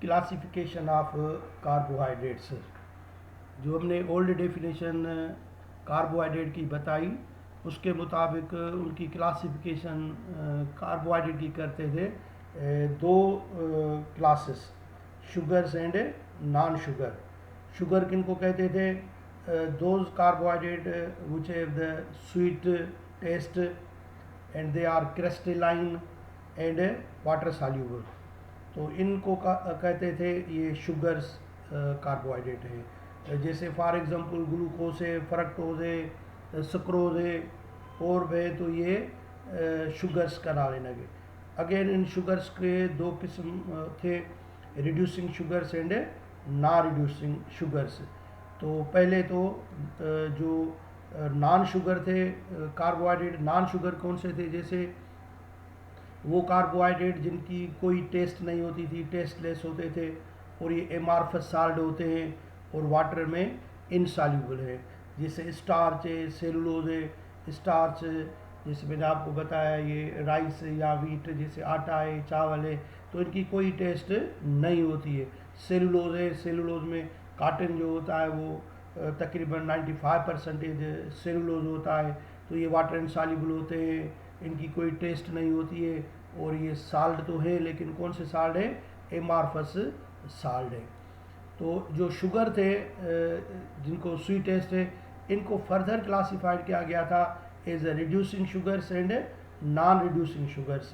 Classification of carbohydrates. जो हमने old definition carbohydrate की बताई, उसके मुताबिक उनकी क्लासिफिकेशन कार्बोहाइड्रेट की करते थे दो classes, sugars and non sugar. Sugar किन को कहते थे? Those carbohydrate which have the sweet taste and they are crystalline and water soluble. तो इनको कहते थे ये शुगर्स कार्बोहाइड्रेट है। जैसे फॉर एग्जांपल ग्लूकोज है, फ्रक्टोज है, सुक्रोज है, और वे तो ये शुगर्स कहलाने लगे। अगेन इन शुगर्स के दो किस्म थे, रिड्यूसिंग शुगर्स एंड ना रिड्यूसिंग शुगर्स। तो पहले तो जो नॉन शुगर थे कार्बोहाइड्रेट, नॉन शुगर कौन से थे? जैसे वो कार्बोहाइड्रेट जिनकी कोई टेस्ट नहीं होती थी, टेस्टलेस होते थे, और ये एमार्फस साल्ट होते हैं और वाटर में इनसॉल्यूबल है। जैसे स्टार्च है, सेलुलोज है। स्टार्च जैसे मैंने आपको बताया ये राइस या वीट, जैसे आटा है, चावल है, तो इनकी कोई टेस्ट नहीं होती है। सेलुलोज है, सेलुलोज में काटन जो होता है वो तकरीबन 95% सेलुलोज होता है, तो ये वाटर इनसॉल्यूबल होते हैं, इनकी कोई टेस्ट नहीं होती है। और ये साल्ट तो है, लेकिन कौन से साल्ट है? एमार्फस साल्ट है। तो जो शुगर थे जिनको स्वीट टेस्ट है, इनको फर्दर क्लासिफाइड किया गया था as reducing sugars and non reducing sugars.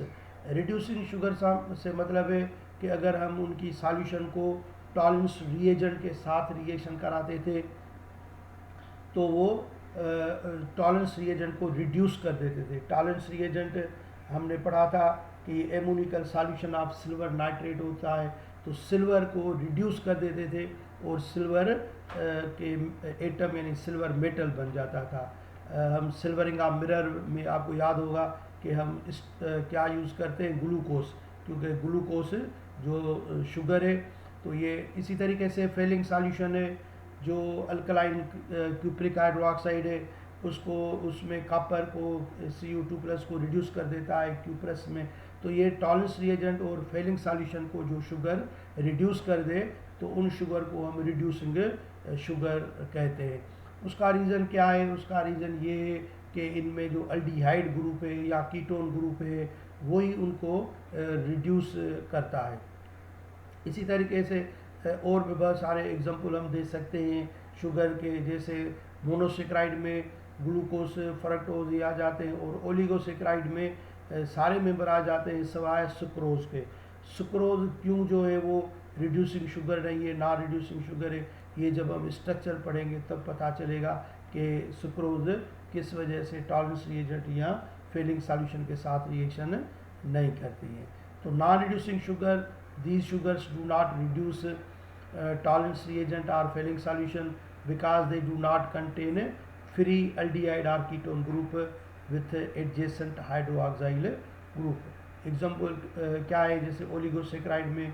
Reducing sugar से मतलब है कि अगर हम उनकी सॉल्यूशन को टॉलरेंस रिएजेंट के साथ रिएक्शन कराते थे तो वो टॉलरेंस रिएजेंट को रिड्यूस कर देते थे। टॉलरेंस रिएजेंट हमने पढ़ा था कि एमोनिकल सॉल्यूशन ऑफ सिल्वर नाइट्रेट होता है, तो सिल्वर को रिड्यूस कर देते थे और सिल्वर के एटम यानी सिल्वर मेटल बन जाता था। हम सिल्वरिंग ऑफ मिरर में आपको याद होगा कि हम क्या यूज़ करते हैं? ग्लूकोज, क्योंकि ग्लूकोज जो शुगर है। तो ये इसी तरीके से फेलिंग सॉल्यूशन है, जो अल्कलाइन क्यूप्रिक हाइड्रोक्साइड है, उसको उसमें कॉपर को Cu2+ को रिड्यूस कर देता है क्यूप्रस में। तो ये टॉलरेंस रिएजेंट और फेलिंग सॉल्यूशन को जो शुगर रिड्यूस कर दे तो उन शुगर को हम रिड्यूसिंग शुगर कहते हैं। उसका रीज़न क्या है? उसका रीज़न ये है कि इनमें जो अल्डिहाइड ग्रुप है या कीटोन ग्रुप है वही उनको रिड्यूस करता है। इसी तरीके से और भी बहुत सारे एग्जांपल हम दे सकते हैं शुगर के, जैसे मोनोसेक्राइड में ग्लूकोज, फ्रक्टोज आ जाते हैं, और ओलिगोसेक्राइड में सारे मेंबर आ जाते हैं सिवाय सुक्रोज के। सुक्रोज क्यों जो है वो रिड्यूसिंग शुगर नहीं है, ना रिड्यूसिंग शुगर है, ये जब हम स्ट्रक्चर पढ़ेंगे तब पता चलेगा कि सुक्रोज किस वजह से टॉलरेंस रिएजेंट या फेलिंग सॉल्यूशन के साथ रिएक्शन नहीं करती है। तो non reducing sugar, these sugars do not reduce tolerance reagent or failing solution because they do not contain free aldehyde or ketone group with adjacent hydroxyl group। Example क्या है? जैसे oligosaccharide में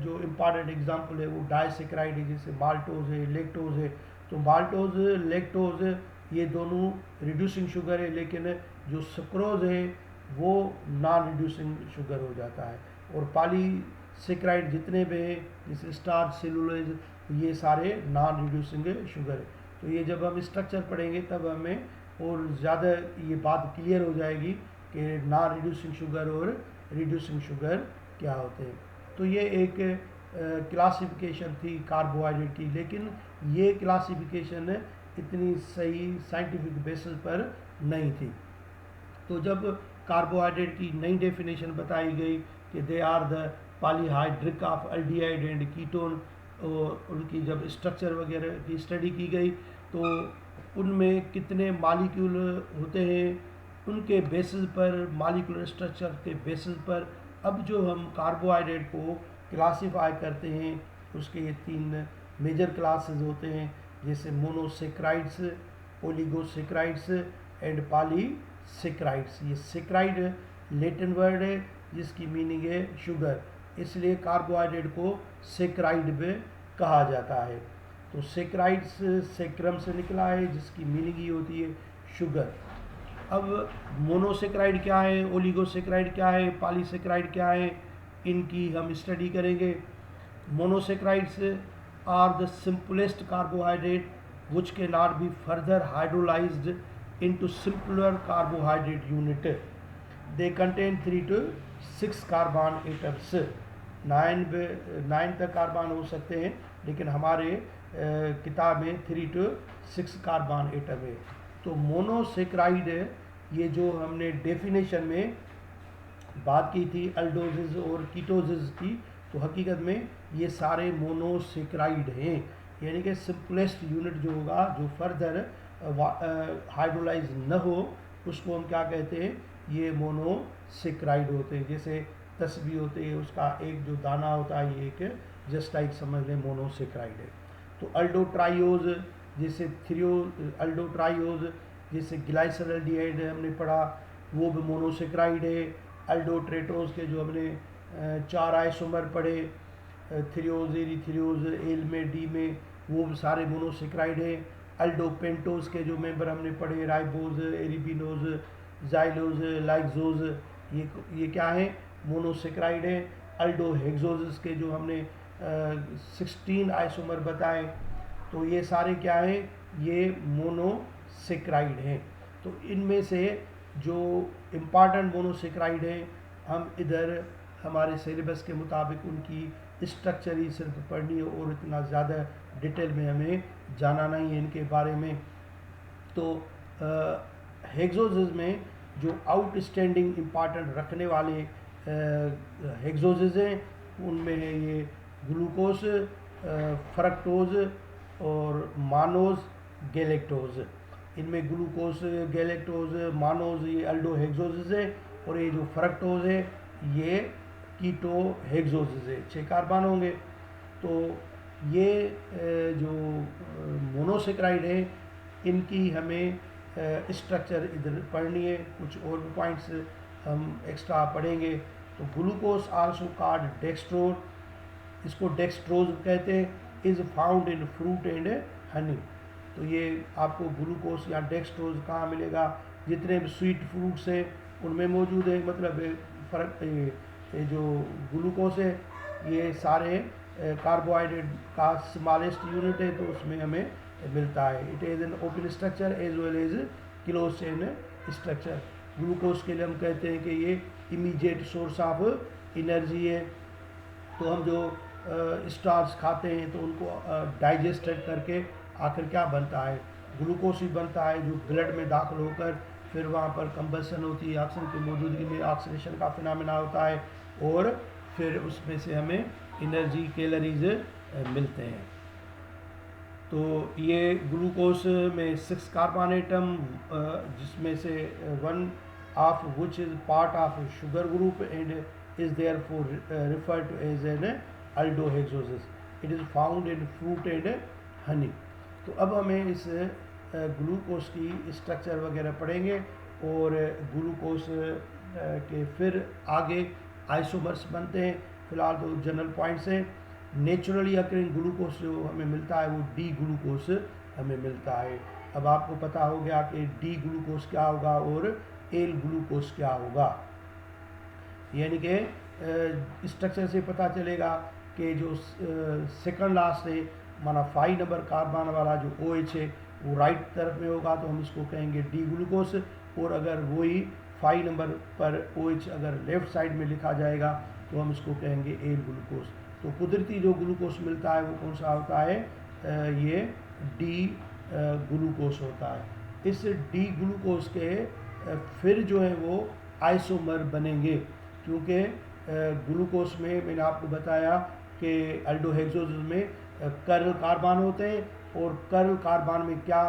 जो इम्पॉर्टेंट एग्जाम्पल है वो disaccharide है, जैसे maltose है, लेक्टोज है। तो माल्टोज, लेक्टोज ये दोनों रिड्यूसिंग शुगर है, लेकिन जो सुक्रोज है वो नॉन रिड्यूसिंग शुगर हो जाता है। और पॉलीसेक्राइड जितने भी हैं जैसे स्टार्च, सेलुलोज, ये सारे नॉन रिड्यूसिंग शुगर है। तो ये जब हम स्ट्रक्चर पढ़ेंगे तब हमें और ज़्यादा ये बात क्लियर हो जाएगी कि नॉन रिड्यूसिंग शुगर और रिड्यूसिंग शुगर क्या होते हैं। तो ये एक क्लासिफिकेशन थी कार्बोहाइड्रेट की, लेकिन ये क्लासिफिकेशन इतनी सही साइंटिफिक बेसिस पर नहीं थी। तो जब कार्बोहाइड्रेट की नई डेफिनेशन बताई गई कि they are the polyhydric of aldehyde and ketone, और उनकी जब स्ट्रक्चर वगैरह की स्टडी की गई तो उनमें कितने मॉलिक्यूल होते हैं उनके बेसिस पर, मॉलिक्यूलर स्ट्रक्चर के बेसिस पर अब जो हम कार्बोहाइड्रेट को क्लासीफाई करते हैं उसके ये 3 मेजर क्लासेस होते हैं, जैसे मोनोसेक्राइड्स, ओलिगोसेक्राइड्स एंड पॉलीसेक्राइड्स। ये सेक्राइड लैटिन वर्ड है जिसकी मीनिंग है शुगर, इसलिए कार्बोहाइड्रेट को सेक्राइड में कहा जाता है। तो सेक्राइड्स सेक्रम से निकला है जिसकी मीनिंग ही होती है शुगर। अब मोनोसेक्राइड क्या है, ओलिगोसेक्राइड क्या है, पॉलीसेक्राइड क्या है, इनकी हम स्टडी करेंगे। Monosaccharides are the simplest carbohydrate which cannot be further hydrolyzed into simpler carbohydrate unit. They contain 3 to 6 carbon atoms. 9 तक कार्बन हो सकते हैं, लेकिन हमारे किताब में 3 to 6 कार्बन एटम है। तो मोनोसेक्राइड, ये जो हमने डेफिनेशन में बात की थी अल्डोजिस और कीटोजिस की, तो हकीकत में ये सारे मोनोसेक्राइड हैं। यानी कि सिंपलेस्ट यूनिट जो होगा, जो फर्दर हाइड्रोलाइज न हो, उसको हम क्या कहते हैं, ये मोनोसेक्राइड होते हैं। जैसे तस्बी होते हैं, उसका एक जो दाना होता है, ये एक जस्ट लाइक समझ लें मोनोसेक्राइड है। तो अल्डोट्राइओज, जैसे अल्डोट्राइओज जैसे ग्लाइसरल्डिहाइड हमने पढ़ा, वो भी मोनोसेक्राइड है। अल्डोट्रेटोज के जो हमने 4 आइसोमर पढ़े, थ्रियोज, एरीथ्रियोज, एल में, डी में, वो भी सारे मोनोसेक्राइड है। अल्डोपेंटोज के जो मेंबर हमने पढ़े, राइबोज, एरिबिनोज, जाइलोज, लाइक्सोज, ये क्या है, मोनोसेक्राइड है। अल्डोहेक्सोज के जो हमने 16 आइसोमर बताए, तो ये सारे क्या हैं, ये मोनोसेक्राइड हैं। तो इनमें से जो इम्पॉर्टेंट मोनोसेक्राइड हैं, हम इधर हमारे सिलेबस के मुताबिक उनकी स्ट्रक्चर ही सिर्फ पढ़नी है और इतना ज़्यादा डिटेल में हमें जाना नहीं है इनके बारे में। तो हेक्सोसिस में जो आउटस्टैंडिंग इम्पॉर्टेंट रखने वाले हेक्सोसिस हैं, उनमें है ये ग्लूकोज, फ्रक्टोज और मानोज, गैलेक्टोज। इनमें ग्लूकोज, गैलेक्टोज, मानोज, ये अल्डोहेक्सोसिस है, और ये जो फ्रक्टोज है, ये कीटोहेक्सोसिस है। 6 कार्बन होंगे। तो ये जो मोनोसेक्राइड है, इनकी हमें स्ट्रक्चर इधर पढ़नी है। कुछ और भी पॉइंट्स हम एक्स्ट्रा पढ़ेंगे। तो ग्लूकोज आल्सो कॉल्ड डेक्सट्रोज, इसको डेक्सट्रोज कहते हैं, is found in fruit and honey. तो ये आपको ग्लूकोज या डेक्सट्रोज कहाँ मिलेगा, जितने भी स्वीट फ्रूट्स हैं उनमें मौजूद है। मतलब फर्क, ये जो ग्लूकोज है, ये सारे कार्बोहाइड्रेट का स्मॉलेस्ट यूनिट है, तो उसमें हमें मिलता है। It is an open structure as well as close chain structure. Glucose के लिए हम कहते हैं कि ये इमीडिएट सोर्स ऑफ एनर्जी है। तो हम जो स्टार्च खाते हैं, तो उनको डाइजेस्टेड करके आखिर क्या बनता है, ग्लूकोज ही बनता है, जो ब्लड में दाखिल होकर फिर वहाँ पर कंबसन होती है, ऑक्सीजन की मौजूदगी में ऑक्सीडेशन का फिनोमेना होता है, और फिर उसमें से हमें एनर्जी, कैलोरीज मिलते हैं। तो ये ग्लूकोज में 6 कार्बन एटम, जिसमें से 1 of which is part of sugar group and is therefore referred to as an aldohexoses. It is found in fruit and honey. तो अब हमें इस ग्लूकोज की स्ट्रक्चर वगैरह पढ़ेंगे, और ग्लूकोज के फिर आगे आइसोमर्स बनते हैं। फिलहाल तो जनरल पॉइंट्स हैं। नेचुरली अकरिंग ग्लूकोज जो हमें मिलता है, वो डी ग्लूकोज हमें मिलता है। अब आपको पता हो गया कि डी ग्लूकोज क्या होगा और एल ग्लूकोज क्या होगा। यानी कि स्ट्रक्चर से पता चलेगा कि जो सेकंड लास्ट है, माना 5 नंबर कार्बन वाला जो OH है, वो राइट तरफ में होगा, तो हम इसको कहेंगे डी ग्लूकोज। और अगर वही 5 नंबर पर OH अगर लेफ्ट साइड में लिखा जाएगा, तो हम इसको कहेंगे एल ग्लूकोज। तो कुदरती जो ग्लूकोज मिलता है वो कौन सा होता है, ये डी ग्लूकोज होता है। इस डी ग्लूकोज के फिर जो है वो आइसोमर बनेंगे, क्योंकि ग्लूकोज में मैंने आपको बताया कि अल्डोहेक्सोसिस में कर्ल कार्बन होते हैं, और कर्ल कार्बन में क्या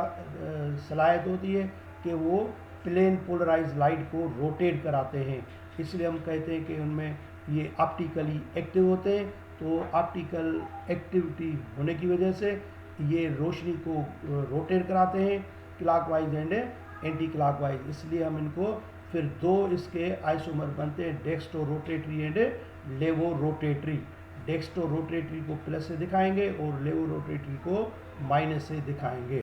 सलाहियत होती है कि वो प्लेन पोलराइज लाइट को रोटेट कराते हैं। इसलिए हम कहते हैं कि उनमें ये ऑप्टिकली एक्टिव होते हैं। तो ऑप्टिकल एक्टिविटी होने की वजह से ये रोशनी को रोटेट कराते हैं, क्लॉकवाइज एंड एंटी क्लॉकवाइज। इसलिए हम इनको फिर 2 इसके आइसोमर बनते हैं, डेक्स्ट्रो रोटेटरी एंड लेवो रोटेटरी। डेक्स्ट्रो रोटेटरी को प्लस से दिखाएंगे और लेवो रोटेटरी को माइनस से दिखाएंगे।